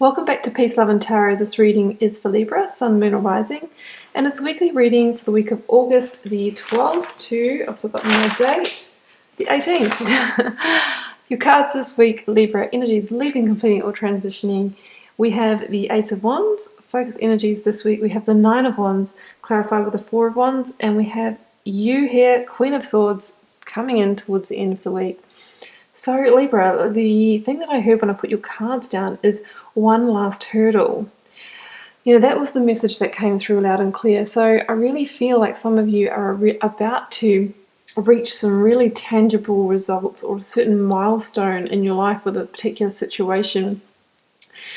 Welcome back to Peace, Love and Tarot. This reading is for Libra, Sun, Moon or Rising, and it's a weekly reading for the week of August the 12th to, I've forgotten my date, the 18th. Your cards this week, Libra, energies leaving, completing or transitioning. We have the Ace of Wands. Focus energies this week, we have the Nine of Wands clarified with the Four of Wands, and we have you here, Queen of Swords, coming in towards the end of the week. So Libra, the thing that I heard when I put your cards down is one last hurdle. You know, that was the message that came through loud and clear. So I really feel like some of you are about to reach some really tangible results or a certain milestone in your life with a particular situation.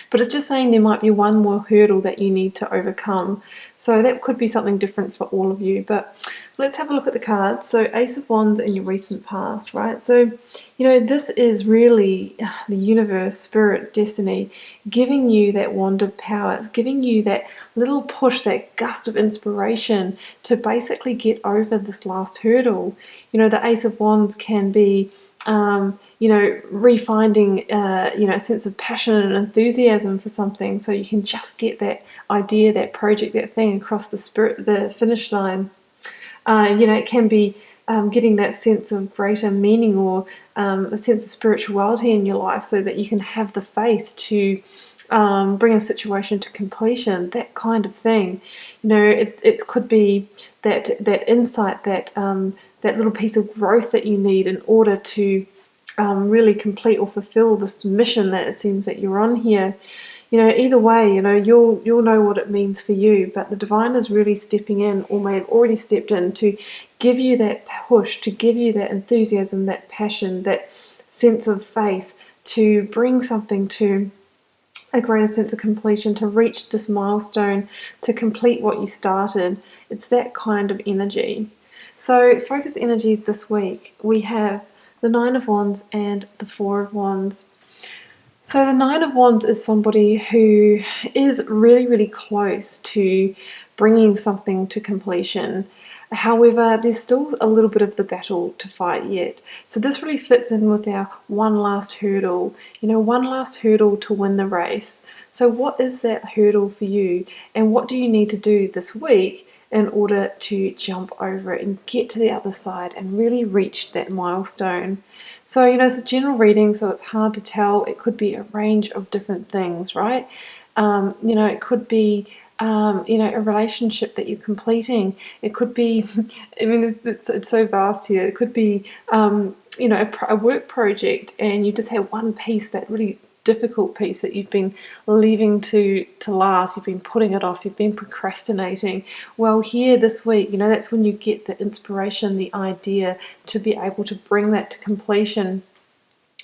But it's just saying there might be one more hurdle that you need to overcome. So that could be something different for all of you. But let's have a look at the cards. So Ace of Wands in your recent past, right? So, you know, this is really the universe, spirit, destiny, giving you that wand of power. It's giving you that little push, that gust of inspiration to basically get over this last hurdle. You know, the Ace of Wands can be you know, refinding, a sense of passion and enthusiasm for something, so you can just get that idea, that project, that thing across the finish line. You know, it can be getting that sense of greater meaning or a sense of spirituality in your life, so that you can have the faith to bring a situation to completion. That kind of thing. You know, it could be that insight, that little piece of growth that you need in order to really complete or fulfill this mission that it seems that you're on here. You know, either way, you know, you'll know what it means for you, but the divine is really stepping in, or may have already stepped in, to give you that push, to give you that enthusiasm, that passion, that sense of faith, to bring something to a greater sense of completion, to reach this milestone, to complete what you started. It's that kind of energy. So focus energies this week, we have the Nine of Wands and the Four of Wands. So the Nine of Wands is somebody who is really, really close to bringing something to completion. However, there's still a little bit of the battle to fight yet. So this really fits in with our one last hurdle, you know, one last hurdle to win the race. So what is that hurdle for you, and what do you need to do this week in order to jump over it and get to the other side and really reach that milestone? So, you know, it's a general reading, so it's hard to tell. It could be a range of different things, right? You know, it could be, you know, a relationship that you're completing. It could be, I mean, it's so vast here. It could be, you know, a work project, and you just have one piece, that really difficult piece that you've been leaving to last. You've been putting it off, you've been procrastinating. Well, here this week, you know, that's when you get the inspiration, the idea to be able to bring that to completion.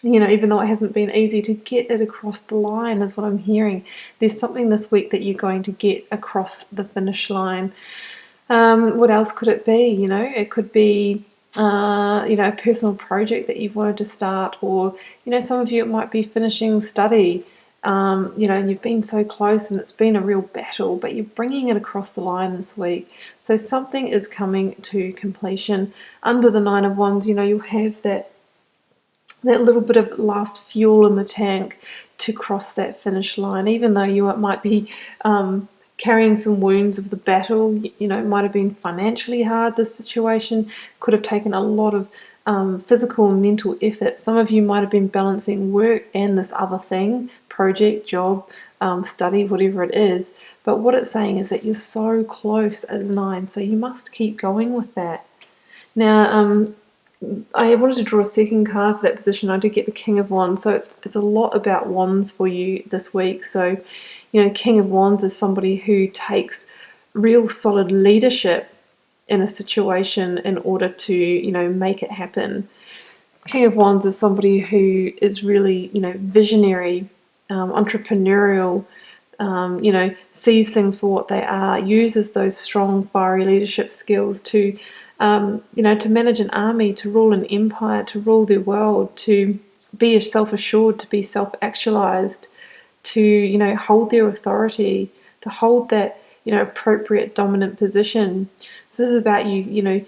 You know, even though it hasn't been easy to get it across the line, is what I'm hearing. There's something this week that you're going to get across the finish line. What else could it be? You know, it could be you know, a personal project that you've wanted to start, or, you know, some of you, it might be finishing study, you know, and you've been so close and it's been a real battle, but you're bringing it across the line this week. So something is coming to completion. Under the Nine of Wands, you know, you'll have that little bit of last fuel in the tank to cross that finish line, even though you might be carrying some wounds of the battle. You know, it might have been financially hard. This situation could have taken a lot of physical and mental effort. Some of you might have been balancing work and this other thing, project, job, study, whatever it is. But what it's saying is that you're so close at 9, so you must keep going with that. Now, I wanted to draw a second card for that position. I did get the King of Wands, so it's a lot about wands for you this week. So, you know, King of Wands is somebody who takes real solid leadership in a situation in order to, you know, make it happen. King of Wands is somebody who is really, you know, visionary, entrepreneurial, you know, sees things for what they are, uses those strong, fiery leadership skills to, you know, to manage an army, to rule an empire, to rule the world, to be self-assured, to be self-actualized, to, you know, hold their authority, to hold that, you know, appropriate dominant position. So this is about you, you know,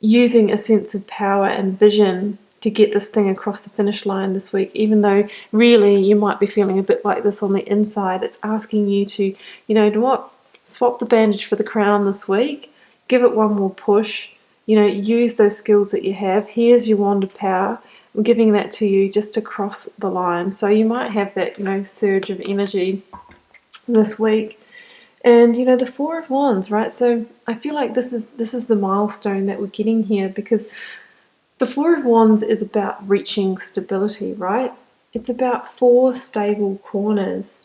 using a sense of power and vision to get this thing across the finish line this week, even though really you might be feeling a bit like this on the inside. It's asking you to, you know what, swap the bandage for the crown this week, give it one more push, use those skills that you have. Here's your wand of power. I'm giving that to you just to cross the line. So you might have that, surge of energy this week. And the Four of Wands, right? So I feel like this is the milestone that we're getting here, because the Four of Wands is about reaching stability, right? It's about 4 stable corners.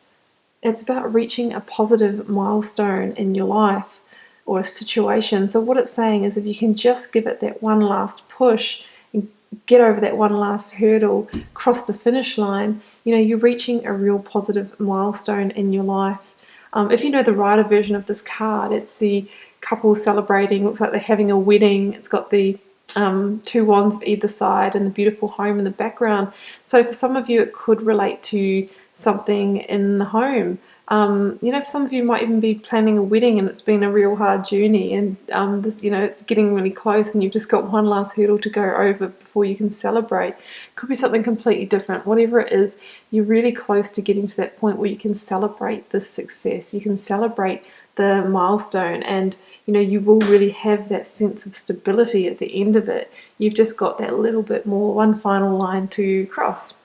It's about reaching a positive milestone in your life or a situation. So what it's saying is, if you can just give it that one last push and get over that one last hurdle, cross the finish line, you're reaching a real positive milestone in your life. If you know the writer version of this card, it's the couple celebrating. Looks like they're having a wedding. It's got the 2 wands of either side and the beautiful home in the background. So for some of you, it could relate to something in the home. For some of you might even be planning a wedding, and it's been a real hard journey, and it's getting really close, and you've just got one last hurdle to go over before you can celebrate. Could be something completely different. Whatever it is, you're really close to getting to that point where you can celebrate this success. You can celebrate the milestone, and you will really have that sense of stability at the end of it. You've just got that little bit more, one final line to cross.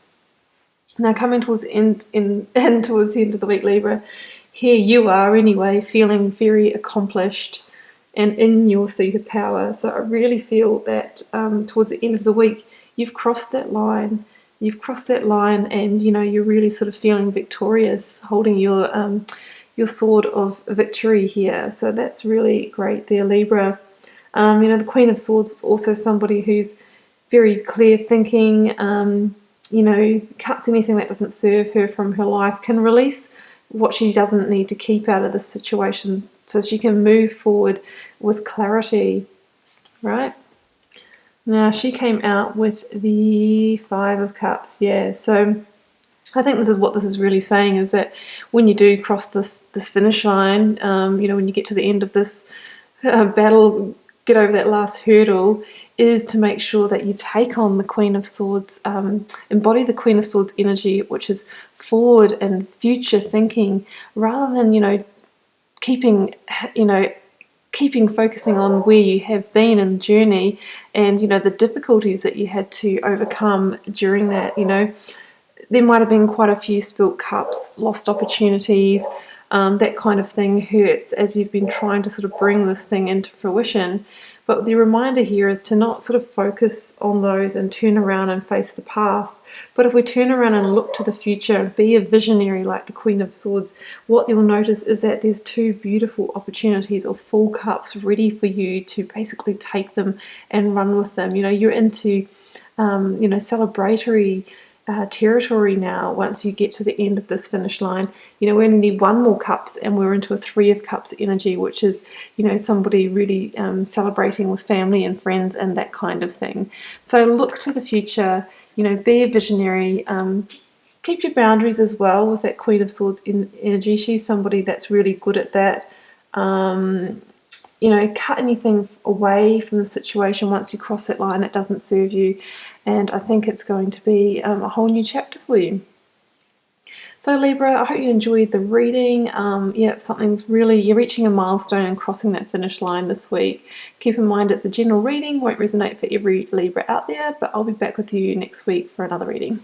Now, coming towards the end towards the end of the week, Libra, here you are anyway, feeling very accomplished and in your seat of power. So I really feel that towards the end of the week, you've crossed that line. You've crossed that line, and you're really sort of feeling victorious, holding your sword of victory here. So that's really great there, Libra. The Queen of Swords is also somebody who's very clear thinking, cuts anything that doesn't serve her from her life, can release what she doesn't need to keep out of this situation so she can move forward with clarity, right? Now, she came out with the 5 of Cups, yeah. So I think this is what this is really saying, is that when you do cross this finish line, when you get to the end of this battle, get over that last hurdle, is to make sure that you take on the Queen of Swords, embody the Queen of Swords energy, which is forward and future thinking, rather than keeping focusing on where you have been in the journey, and the difficulties that you had to overcome during that. There might have been quite a few spilt cups, lost opportunities, that kind of thing hurts as you've been trying to sort of bring this thing into fruition. But the reminder here is to not sort of focus on those and turn around and face the past. But if we turn around and look to the future and be a visionary like the Queen of Swords, what you'll notice is that there's 2 beautiful opportunities or full cups ready for you to basically take them and run with them. You're into, celebratory territory now. Once you get to the end of this finish line, we only need 1 more cups, and we're into a 3 of Cups energy, which is somebody really celebrating with family and friends and that kind of thing. So look to the future, be a visionary, keep your boundaries as well with that Queen of Swords energy. She's somebody that's really good at that. Cut anything away from the situation once you cross that line that doesn't serve you. And I think it's going to be a whole new chapter for you. So Libra, I hope you enjoyed the reading. You're reaching a milestone and crossing that finish line this week. Keep in mind it's a general reading, won't resonate for every Libra out there, but I'll be back with you next week for another reading.